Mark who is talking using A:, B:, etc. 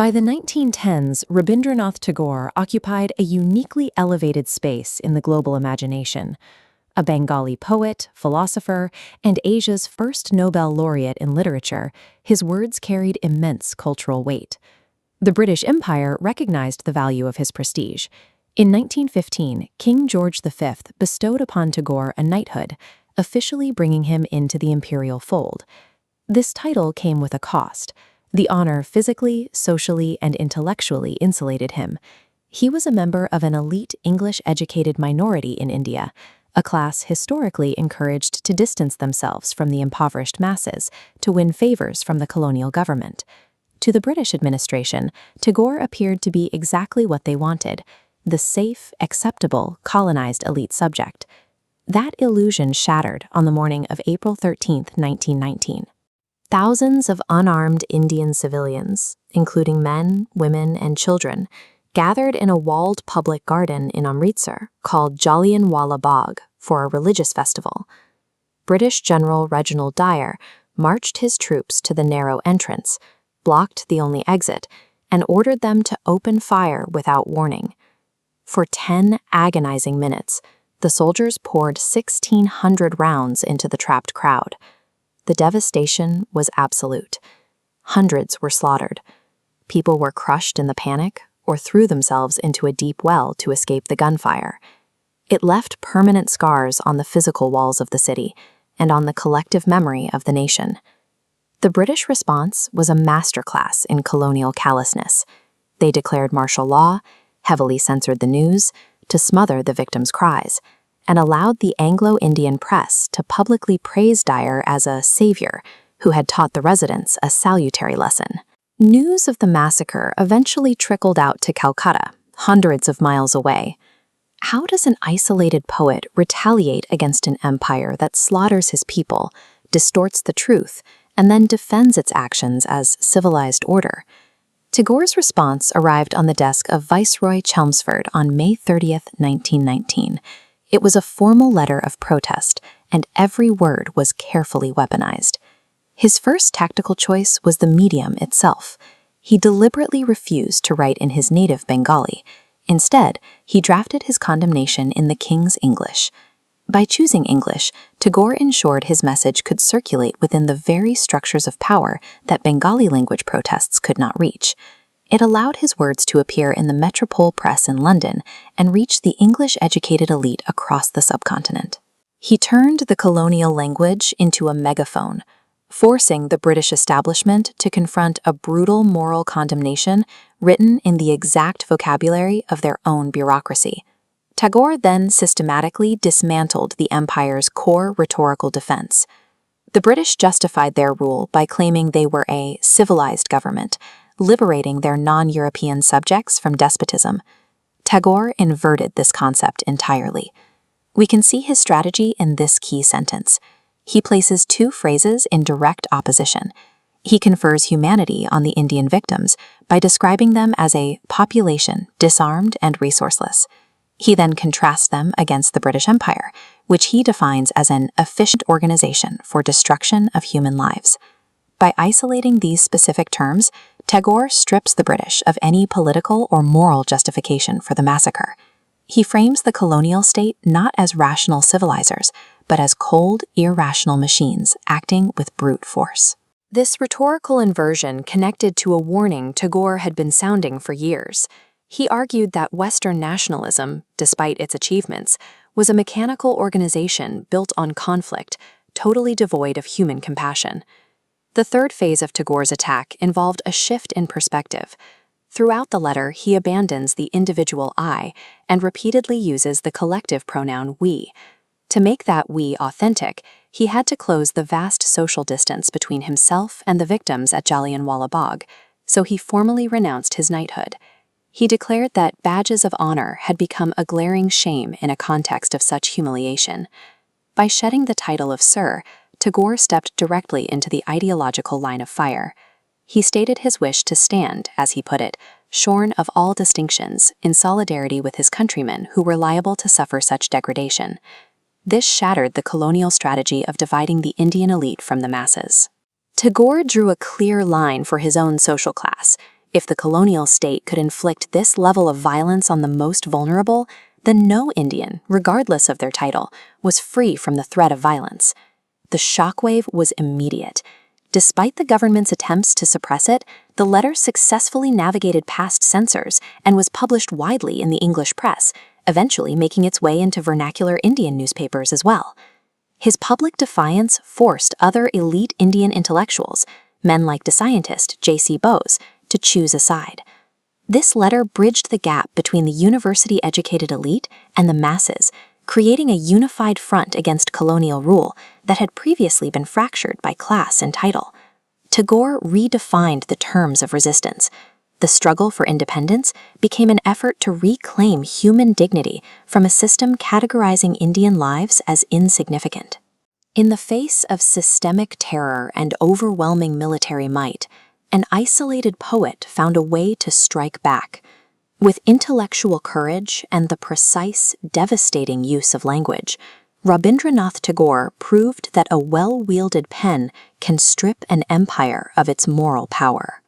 A: By the 1910s, Rabindranath Tagore occupied a uniquely elevated space in the global imagination. A Bengali poet, philosopher, and Asia's first Nobel laureate in literature, his words carried immense cultural weight. The British Empire recognized the value of his prestige. In 1915, King George V bestowed upon Tagore a knighthood, officially bringing him into the imperial fold. This title came with a cost. The honor physically, socially, and intellectually insulated him. He was a member of an elite English-educated minority in India, a class historically encouraged to distance themselves from the impoverished masses to win favors from the colonial government. To the British administration, Tagore appeared to be exactly what they wanted, the safe, acceptable, colonized elite subject. That illusion shattered on the morning of April 13, 1919. Thousands of unarmed Indian civilians, including men, women, and children, gathered in a walled public garden in Amritsar called Jallianwala Bagh for a religious festival. British General Reginald Dyer marched his troops to the narrow entrance, blocked the only exit, and ordered them to open fire without warning. For 10 agonizing minutes, the soldiers poured 1,600 rounds into the trapped crowd. The devastation was absolute. Hundreds were slaughtered. People were crushed in the panic or threw themselves into a deep well to escape the gunfire. It left permanent scars on the physical walls of the city and on the collective memory of the nation. The British response was a masterclass in colonial callousness. They declared martial law, heavily censored the news to smother the victims' cries, and allowed the Anglo-Indian press to publicly praise Dyer as a savior who had taught the residents a salutary lesson. News of the massacre eventually trickled out to Calcutta, hundreds of miles away. How does an isolated poet retaliate against an empire that slaughters his people, distorts the truth, and then defends its actions as civilized order? Tagore's response arrived on the desk of Viceroy Chelmsford on May 30, 1919. It was a formal letter of protest, and every word was carefully weaponized. His first tactical choice was the medium itself. He deliberately refused to write in his native Bengali. Instead, he drafted his condemnation in the king's English. By choosing English, Tagore ensured his message could circulate within the very structures of power that Bengali language protests could not reach. It allowed his words to appear in the metropole press in London and reach the English-educated elite across the subcontinent. He turned the colonial language into a megaphone, forcing the British establishment to confront a brutal moral condemnation written in the exact vocabulary of their own bureaucracy. Tagore then systematically dismantled the empire's core rhetorical defense. The British justified their rule by claiming they were a civilized government, liberating their non-European subjects from despotism. Tagore inverted this concept entirely. We can see his strategy in this key sentence. He places two phrases in direct opposition. He confers humanity on the Indian victims by describing them as a population disarmed and resourceless. He then contrasts them against the British Empire, which he defines as an efficient organization for destruction of human lives. By isolating these specific terms, Tagore strips the British of any political or moral justification for the massacre. He frames the colonial state not as rational civilizers, but as cold, irrational machines acting with brute force. This rhetorical inversion connected to a warning Tagore had been sounding for years. He argued that Western nationalism, despite its achievements, was a mechanical organization built on conflict, totally devoid of human compassion. The third phase of Tagore's attack involved a shift in perspective. Throughout the letter, he abandons the individual I and repeatedly uses the collective pronoun we. To make that we authentic, he had to close the vast social distance between himself and the victims at Jallianwala Bagh, so he formally renounced his knighthood. He declared that badges of honor had become a glaring shame in a context of such humiliation. By shedding the title of Sir, Tagore stepped directly into the ideological line of fire. He stated his wish to stand, as he put it, shorn of all distinctions, in solidarity with his countrymen who were liable to suffer such degradation. This shattered the colonial strategy of dividing the Indian elite from the masses. Tagore drew a clear line for his own social class. If the colonial state could inflict this level of violence on the most vulnerable, then no Indian, regardless of their title, was free from the threat of violence. The shockwave was immediate. Despite the government's attempts to suppress it, the letter successfully navigated past censors and was published widely in the English press, eventually making its way into vernacular Indian newspapers as well. His public defiance forced other elite Indian intellectuals, men like the scientist J.C. Bose, to choose a side. This letter bridged the gap between the university-educated elite and the masses, creating a unified front against colonial rule that had previously been fractured by class and title. Tagore redefined the terms of resistance. The struggle for independence became an effort to reclaim human dignity from a system categorizing Indian lives as insignificant. In the face of systemic terror and overwhelming military might, an isolated poet found a way to strike back. With intellectual courage and the precise, devastating use of language, Rabindranath Tagore proved that a well-wielded pen can strip an empire of its moral power.